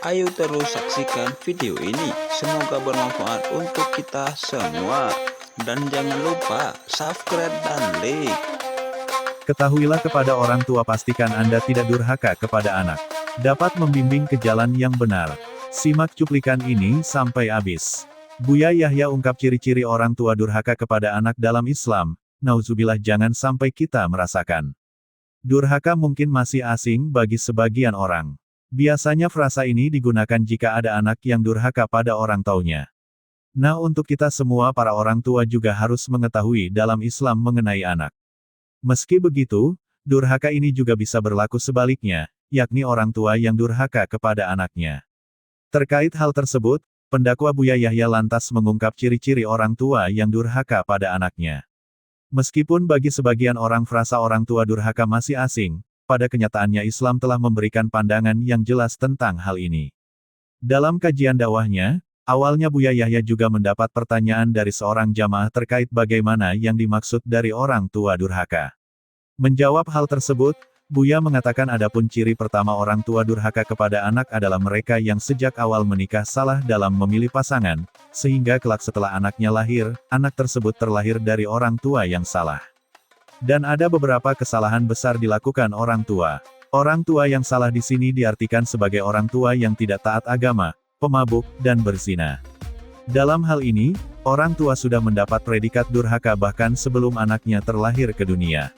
Ayo terus saksikan video ini, semoga bermanfaat untuk kita semua. Dan jangan lupa subscribe dan like. Ketahuilah kepada orang tua, pastikan Anda tidak durhaka kepada anak. Dapat membimbing ke jalan yang benar. Simak cuplikan ini sampai habis. Buya Yahya ungkap ciri-ciri orang tua durhaka kepada anak dalam Islam. Nauzubillah, jangan sampai kita merasakan. Durhaka mungkin masih asing bagi sebagian orang. Biasanya frasa ini digunakan jika ada anak yang durhaka pada orang tuanya. Nah, untuk kita semua para orang tua juga harus mengetahui dalam Islam mengenai anak. Meski begitu, durhaka ini juga bisa berlaku sebaliknya, yakni orang tua yang durhaka kepada anaknya. Terkait hal tersebut, pendakwa Buya Yahya lantas mengungkap ciri-ciri orang tua yang durhaka pada anaknya. Meskipun bagi sebagian orang frasa orang tua durhaka masih asing, pada kenyataannya Islam telah memberikan pandangan yang jelas tentang hal ini. Dalam kajian dakwahnya, awalnya Buya Yahya juga mendapat pertanyaan dari seorang jamaah terkait bagaimana yang dimaksud dari orang tua durhaka. Menjawab hal tersebut, Buya mengatakan adapun ciri pertama orang tua durhaka kepada anak adalah mereka yang sejak awal menikah salah dalam memilih pasangan, sehingga kelak setelah anaknya lahir, anak tersebut terlahir dari orang tua yang salah. Dan ada beberapa kesalahan besar dilakukan orang tua. Orang tua yang salah di sini diartikan sebagai orang tua yang tidak taat agama, pemabuk, dan berzina. Dalam hal ini, orang tua sudah mendapat predikat durhaka bahkan sebelum anaknya terlahir ke dunia.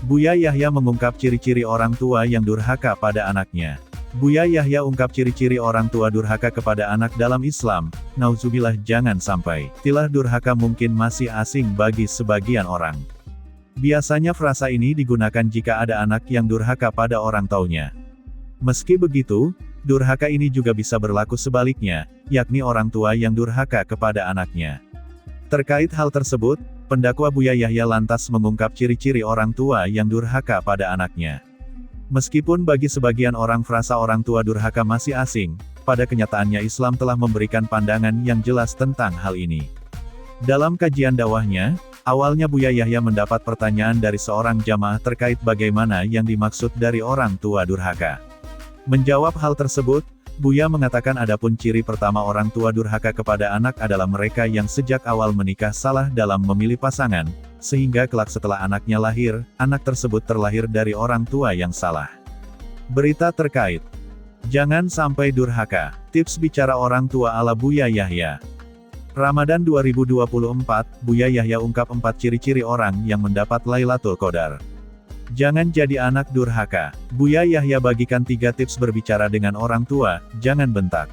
Buya Yahya mengungkap ciri-ciri orang tua yang durhaka pada anaknya. Buya Yahya ungkap ciri-ciri orang tua durhaka kepada anak dalam Islam. Nauzubillah, jangan sampai. Istilah durhaka mungkin masih asing bagi sebagian orang. Biasanya frasa ini digunakan jika ada anak yang durhaka pada orang tuanya. Meski begitu, durhaka ini juga bisa berlaku sebaliknya, yakni orang tua yang durhaka kepada anaknya. Terkait hal tersebut, pendakwa Buya Yahya lantas mengungkap ciri-ciri orang tua yang durhaka pada anaknya. Meskipun bagi sebagian orang frasa orang tua durhaka masih asing, pada kenyataannya Islam telah memberikan pandangan yang jelas tentang hal ini. Dalam kajian dakwahnya, awalnya Buya Yahya mendapat pertanyaan dari seorang jamaah terkait bagaimana yang dimaksud dari orang tua durhaka. Menjawab hal tersebut, Buya mengatakan adapun ciri pertama orang tua durhaka kepada anak adalah mereka yang sejak awal menikah salah dalam memilih pasangan, sehingga kelak setelah anaknya lahir, anak tersebut terlahir dari orang tua yang salah. Berita terkait jangan sampai durhaka, tips bicara orang tua ala Buya Yahya. Ramadan 2024, Buya Yahya ungkap 4 ciri-ciri orang yang mendapat Lailatul Qadar. Jangan jadi anak durhaka. Buya Yahya bagikan 3 tips berbicara dengan orang tua, jangan bentak.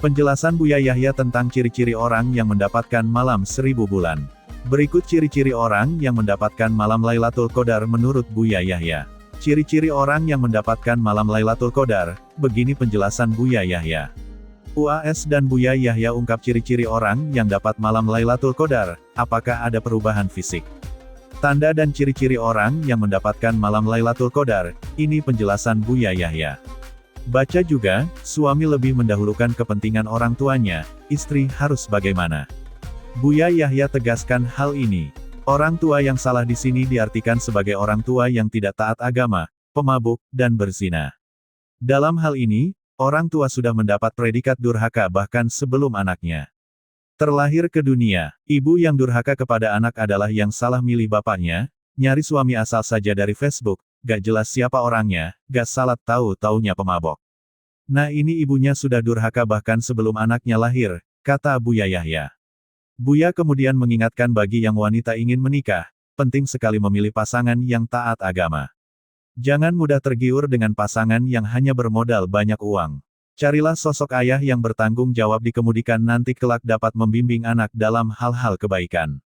Penjelasan Buya Yahya tentang ciri-ciri orang yang mendapatkan malam 1000 bulan. Berikut ciri-ciri orang yang mendapatkan malam Lailatul Qadar menurut Buya Yahya. Ciri-ciri orang yang mendapatkan malam Lailatul Qadar, begini penjelasan Buya Yahya. UAS dan Buya Yahya ungkap ciri-ciri orang yang dapat malam Lailatul Qadar, apakah ada perubahan fisik? Tanda dan ciri-ciri orang yang mendapatkan malam Lailatul Qadar, ini penjelasan Buya Yahya. Baca juga, suami lebih mendahulukan kepentingan orang tuanya, istri harus bagaimana? Buya Yahya tegaskan hal ini. Orang tua yang salah di sini diartikan sebagai orang tua yang tidak taat agama, pemabuk, dan berzina. Dalam hal ini, orang tua sudah mendapat predikat durhaka bahkan sebelum anaknya terlahir ke dunia. Ibu yang durhaka kepada anak adalah yang salah milih bapaknya, nyari suami asal saja dari Facebook, gak jelas siapa orangnya, gak salat tahu-taunya pemabok. Nah, ini ibunya sudah durhaka bahkan sebelum anaknya lahir, kata Buya Yahya. Buya kemudian mengingatkan bagi yang wanita ingin menikah, penting sekali memilih pasangan yang taat agama. Jangan mudah tergiur dengan pasangan yang hanya bermodal banyak uang. Carilah sosok ayah yang bertanggung jawab dikemudikan nanti kelak dapat membimbing anak dalam hal-hal kebaikan.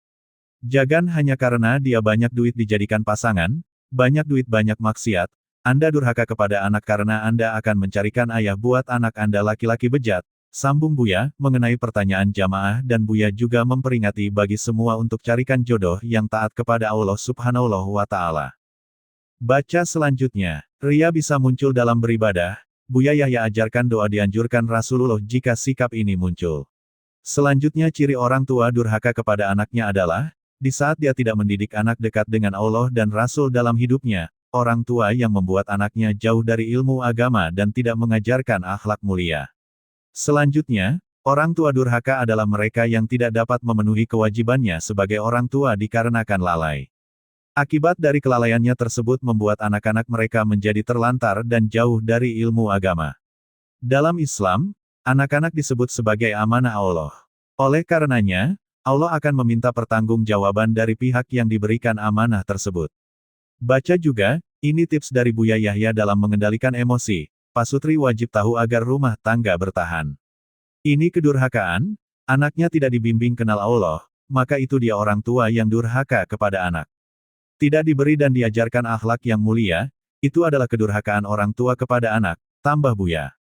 Jangan hanya karena dia banyak duit dijadikan pasangan, banyak duit banyak maksiat, Anda durhaka kepada anak karena Anda akan mencarikan ayah buat anak Anda laki-laki bejat. Sambung Buya, mengenai pertanyaan jamaah dan Buya juga memperingati bagi semua untuk carikan jodoh yang taat kepada Allah Subhanahu wa Ta'ala. Baca selanjutnya, ria bisa muncul dalam beribadah. Buya Yahya ajarkan doa dianjurkan Rasulullah jika sikap ini muncul. Selanjutnya ciri orang tua durhaka kepada anaknya adalah, di saat dia tidak mendidik anak dekat dengan Allah dan Rasul dalam hidupnya, orang tua yang membuat anaknya jauh dari ilmu agama dan tidak mengajarkan akhlak mulia. Selanjutnya, orang tua durhaka adalah mereka yang tidak dapat memenuhi kewajibannya sebagai orang tua dikarenakan lalai. Akibat dari kelalaiannya tersebut membuat anak-anak mereka menjadi terlantar dan jauh dari ilmu agama. Dalam Islam, anak-anak disebut sebagai amanah Allah. Oleh karenanya, Allah akan meminta pertanggungjawaban dari pihak yang diberikan amanah tersebut. Baca juga, ini tips dari Buya Yahya dalam mengendalikan emosi. Pasutri wajib tahu agar rumah tangga bertahan. Ini kedurhakaan, anaknya tidak dibimbing kenal Allah, maka itu dia orang tua yang durhaka kepada anak. Tidak diberi dan diajarkan akhlak yang mulia, itu adalah kedurhakaan orang tua kepada anak, tambah Buya.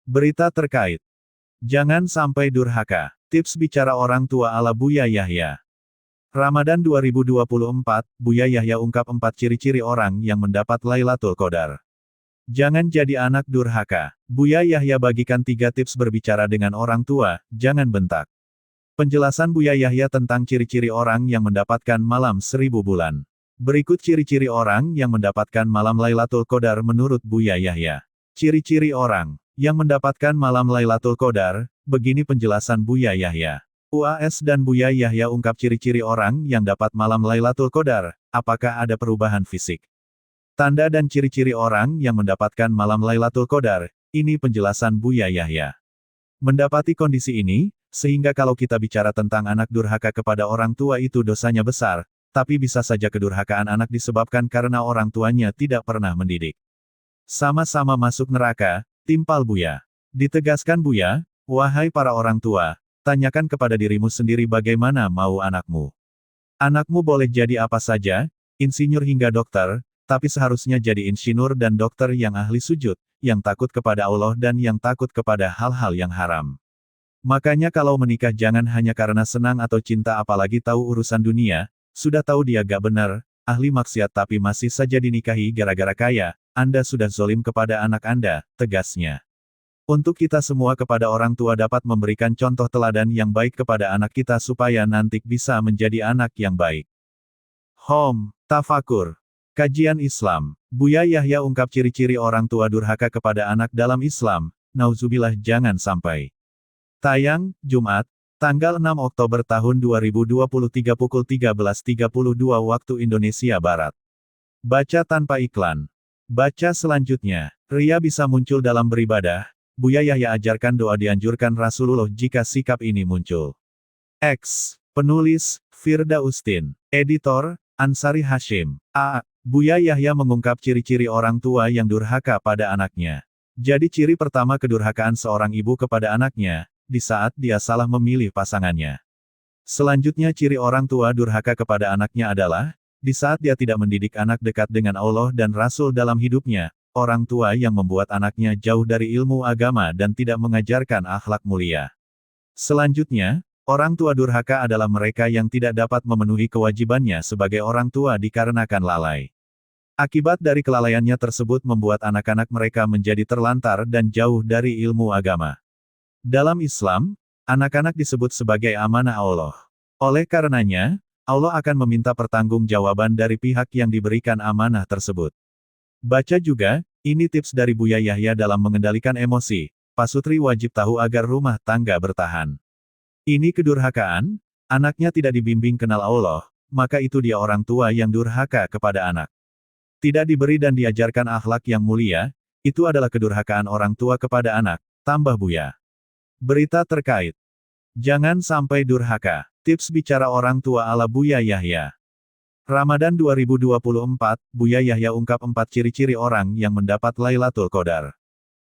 Berita terkait. Jangan sampai durhaka. Tips bicara orang tua ala Buya Yahya. Ramadan 2024, Buya Yahya ungkap 4 ciri-ciri orang yang mendapat Lailatul Qadar. Jangan jadi anak durhaka. Buya Yahya bagikan 3 tips berbicara dengan orang tua, jangan bentak. Penjelasan Buya Yahya tentang ciri-ciri orang yang mendapatkan malam 1000 bulan. Berikut ciri-ciri orang yang mendapatkan malam Lailatul Qadar menurut Buya Yahya. Ciri-ciri orang yang mendapatkan malam Lailatul Qadar, begini penjelasan Buya Yahya. UAS dan Buya Yahya ungkap ciri-ciri orang yang dapat malam Lailatul Qadar, apakah ada perubahan fisik? Tanda dan ciri-ciri orang yang mendapatkan malam Lailatul Qadar, ini penjelasan Buya Yahya. Mendapati kondisi ini, sehingga kalau kita bicara tentang anak durhaka kepada orang tua itu dosanya besar, tapi bisa saja kedurhakaan anak disebabkan karena orang tuanya tidak pernah mendidik. Sama-sama masuk neraka, timpal Buya. Ditegaskan Buya, wahai para orang tua, tanyakan kepada dirimu sendiri bagaimana mau anakmu. Anakmu boleh jadi apa saja, insinyur hingga dokter, tapi seharusnya jadi insinyur dan dokter yang ahli sujud, yang takut kepada Allah dan yang takut kepada hal-hal yang haram. Makanya kalau menikah jangan hanya karena senang atau cinta apalagi tahu urusan dunia, sudah tahu dia gak benar, ahli maksiat tapi masih saja dinikahi gara-gara kaya, Anda sudah zolim kepada anak Anda, tegasnya. Untuk kita semua kepada orang tua dapat memberikan contoh teladan yang baik kepada anak kita supaya nanti bisa menjadi anak yang baik. Hom, Tafakur. Kajian Islam. Buya Yahya ungkap ciri-ciri orang tua durhaka kepada anak dalam Islam, nauzubillah jangan sampai. Tayang, Jumat, tanggal 6 Oktober tahun 2023 pukul 13.32 waktu Indonesia Barat. Baca tanpa iklan. Baca selanjutnya, ria bisa muncul dalam beribadah. Buya Yahya ajarkan doa dianjurkan Rasulullah jika sikap ini muncul. X. Penulis, Firda Ustin. Editor, Ansari Hashim. A. Buya Yahya mengungkap ciri-ciri orang tua yang durhaka pada anaknya. Jadi ciri pertama kedurhakaan seorang ibu kepada anaknya, di saat dia salah memilih pasangannya. Selanjutnya ciri orang tua durhaka kepada anaknya adalah, di saat dia tidak mendidik anak dekat dengan Allah dan Rasul dalam hidupnya, orang tua yang membuat anaknya jauh dari ilmu agama dan tidak mengajarkan akhlak mulia. Selanjutnya, orang tua durhaka adalah mereka yang tidak dapat memenuhi kewajibannya sebagai orang tua dikarenakan lalai. Akibat dari kelalaiannya tersebut membuat anak-anak mereka menjadi terlantar dan jauh dari ilmu agama. Dalam Islam, anak-anak disebut sebagai amanah Allah. Oleh karenanya, Allah akan meminta pertanggungjawaban dari pihak yang diberikan amanah tersebut. Baca juga, ini tips dari Buya Yahya dalam mengendalikan emosi. Pasutri wajib tahu agar rumah tangga bertahan. Ini kedurhakaan, anaknya tidak dibimbing kenal Allah, maka itu dia orang tua yang durhaka kepada anak. Tidak diberi dan diajarkan akhlak yang mulia, itu adalah kedurhakaan orang tua kepada anak, tambah Buya. Berita terkait. Jangan sampai durhaka. Tips bicara orang tua ala Buya Yahya. Ramadan 2024, Buya Yahya ungkap 4 ciri-ciri orang yang mendapat Lailatul Qadar.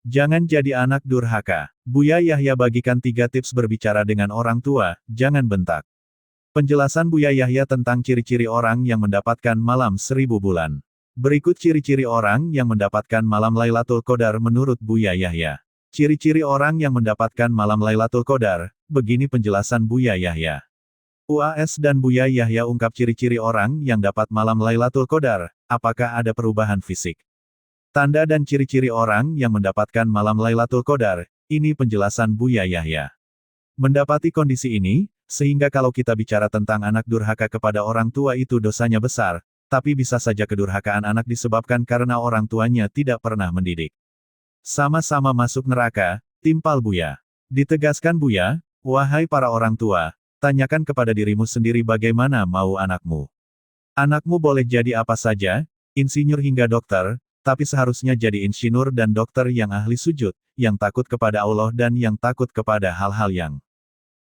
Jangan jadi anak durhaka. Buya Yahya bagikan 3 tips berbicara dengan orang tua, jangan bentak. Penjelasan Buya Yahya tentang ciri-ciri orang yang mendapatkan malam 1000 bulan. Berikut ciri-ciri orang yang mendapatkan malam Lailatul Qadar menurut Buya Yahya. Ciri-ciri orang yang mendapatkan malam Lailatul Qadar, begini penjelasan Buya Yahya. UAS dan Buya Yahya ungkap ciri-ciri orang yang dapat malam Lailatul Qadar, apakah ada perubahan fisik? Tanda dan ciri-ciri orang yang mendapatkan malam Lailatul Qadar, ini penjelasan Buya Yahya. Mendapati kondisi ini, sehingga kalau kita bicara tentang anak durhaka kepada orang tua itu dosanya besar, tapi bisa saja kedurhakaan anak disebabkan karena orang tuanya tidak pernah mendidik. Sama-sama masuk neraka, timpal Buya. Ditegaskan Buya, wahai para orang tua, tanyakan kepada dirimu sendiri bagaimana mau anakmu. Anakmu boleh jadi apa saja, insinyur hingga dokter, tapi seharusnya jadi insinyur dan dokter yang ahli sujud, yang takut kepada Allah dan yang takut kepada hal-hal yang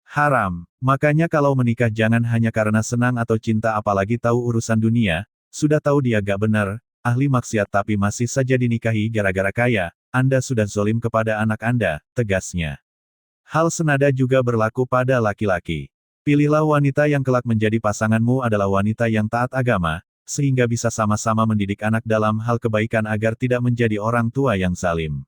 haram. Makanya kalau menikah jangan hanya karena senang atau cinta apalagi tahu urusan dunia, sudah tahu dia gak benar, ahli maksiat tapi masih saja dinikahi gara-gara kaya, Anda sudah zolim kepada anak Anda, tegasnya. Hal senada juga berlaku pada laki-laki. Pilihlah wanita yang kelak menjadi pasanganmu adalah wanita yang taat agama, sehingga bisa sama-sama mendidik anak dalam hal kebaikan agar tidak menjadi orang tua yang zalim.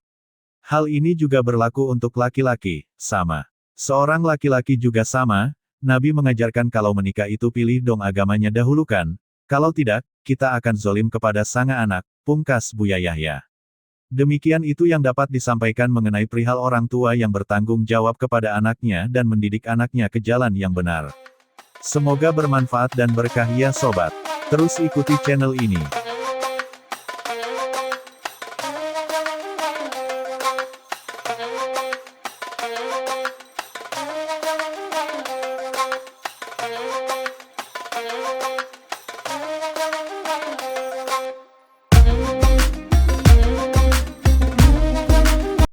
Hal ini juga berlaku untuk laki-laki, sama. Seorang laki-laki juga sama, Nabi mengajarkan kalau menikah itu pilih dong agamanya dahulukan, kalau tidak, kita akan zolim kepada sang anak, pungkas Buya Yahya. Demikian itu yang dapat disampaikan mengenai perihal orang tua yang bertanggung jawab kepada anaknya dan mendidik anaknya ke jalan yang benar. Semoga bermanfaat dan berkah ya sobat. Terus ikuti channel ini.